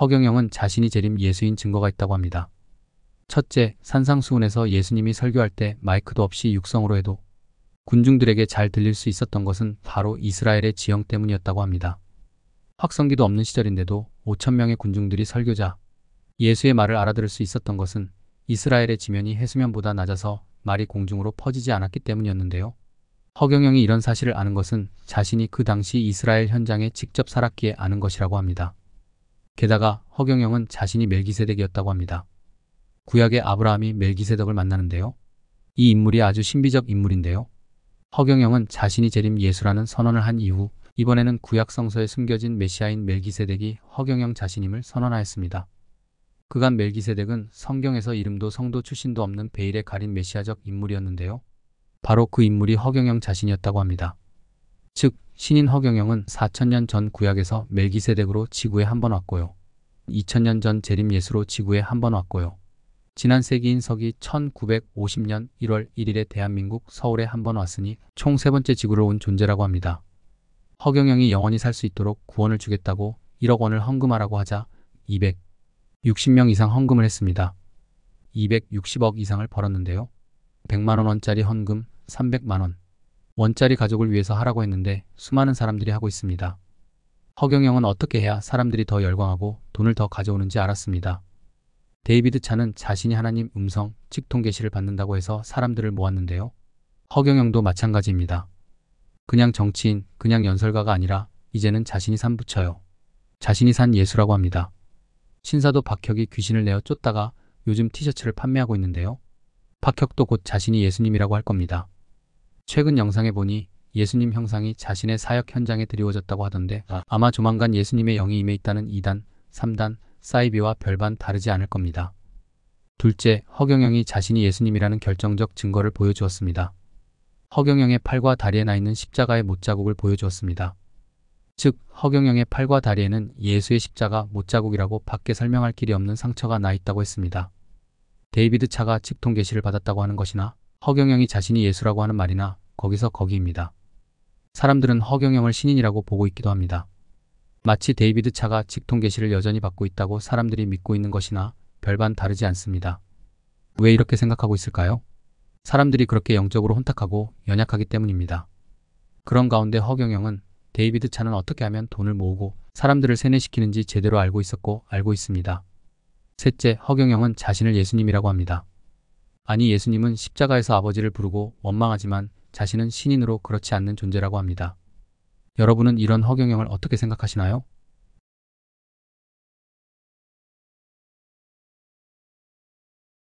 허경영은 자신이 재림 예수인 증거가 있다고 합니다. 첫째, 산상수훈에서 예수님이 설교할 때 마이크도 없이 육성으로 해도 군중들에게 잘 들릴 수 있었던 것은 바로 이스라엘의 지형 때문이었다고 합니다. 확성기도 없는 시절인데도 5천 명의 군중들이 설교자 예수의 말을 알아들을 수 있었던 것은 이스라엘의 지면이 해수면보다 낮아서 말이 공중으로 퍼지지 않았기 때문이었는데요. 허경영이 이런 사실을 아는 것은 자신이 그 당시 이스라엘 현장에 직접 살았기에 아는 것이라고 합니다. 게다가 허경영은 자신이 멜기세덱이었다고 합니다. 구약의 아브라함이 멜기세덱을 만나는데요. 이 인물이 아주 신비적 인물인데요. 허경영은 자신이 재림 예수라는 선언을 한 이후 이번에는 구약 성서에 숨겨진 메시아인 멜기세덱이 허경영 자신임을 선언하였습니다. 그간 멜기세덱은 성경에서 이름도 성도 출신도 없는 베일에 가린 메시아적 인물이었는데요. 바로 그 인물이 허경영 자신이었다고 합니다. 즉 신인 허경영은 4000년 전 구약에서 멜기세덱으로 지구에 한 번 왔고요. 2000년 전 재림 예수로 지구에 한 번 왔고요. 지난 세기인 서기 1950년 1월 1일에 대한민국 서울에 한 번 왔으니 총 3번째 지구로 온 존재라고 합니다. 허경영이 영원히 살 수 있도록 구원을 주겠다고 1억 원을 헌금하라고 하자 260명 이상 헌금을 했습니다. 260억 이상을 벌었는데요. 100만 원짜리 헌금 300만 원. 원짜리 가족을 위해서 하라고 했는데 수많은 사람들이 하고 있습니다. 허경영은 어떻게 해야 사람들이 더 열광하고 돈을 더 가져오는지 알았습니다. 데이비드 차는 자신이 하나님 음성, 즉 통계시를 받는다고 해서 사람들을 모았는데요. 허경영도 마찬가지입니다. 그냥 정치인, 그냥 연설가가 아니라 이제는 자신이 산 부처요. 자신이 산 예수라고 합니다. 신사도 박혁이 귀신을 내어 쫓다가 요즘 티셔츠를 판매하고 있는데요. 박혁도 곧 자신이 예수님이라고 할 겁니다. 최근 영상에 보니 예수님 형상이 자신의 사역 현장에 드리워졌다고 하던데 아마 조만간 예수님의 영이 임해 있다는 2단, 3단, 사이비와 별반 다르지 않을 겁니다. 둘째, 허경영이 자신이 예수님이라는 결정적 증거를 보여주었습니다. 허경영의 팔과 다리에 나 있는 십자가의 못자국을 보여주었습니다. 즉, 허경영의 팔과 다리에는 예수의 십자가 못자국이라고 밖에 설명할 길이 없는 상처가 나 있다고 했습니다. 데이비드 차가 직통 계시를 받았다고 하는 것이나 허경영이 자신이 예수라고 하는 말이나 거기서 거기입니다. 사람들은 허경영을 신인이라고 보고 있기도 합니다. 마치 데이비드 차가 직통 계시를 여전히 받고 있다고 사람들이 믿고 있는 것이나 별반 다르지 않습니다. 왜 이렇게 생각하고 있을까요? 사람들이 그렇게 영적으로 혼탁하고 연약하기 때문입니다. 그런 가운데 허경영은 데이비드 차는 어떻게 하면 돈을 모으고 사람들을 세뇌시키는지 제대로 알고 있었고 알고 있습니다. 셋째, 허경영은 자신을 예수님이라고 합니다. 아니, 예수님은 십자가에서 아버지를 부르고 원망하지만 자신은 신인으로 그렇지 않는 존재라고 합니다. 여러분은 이런 허경영을 어떻게 생각하시나요?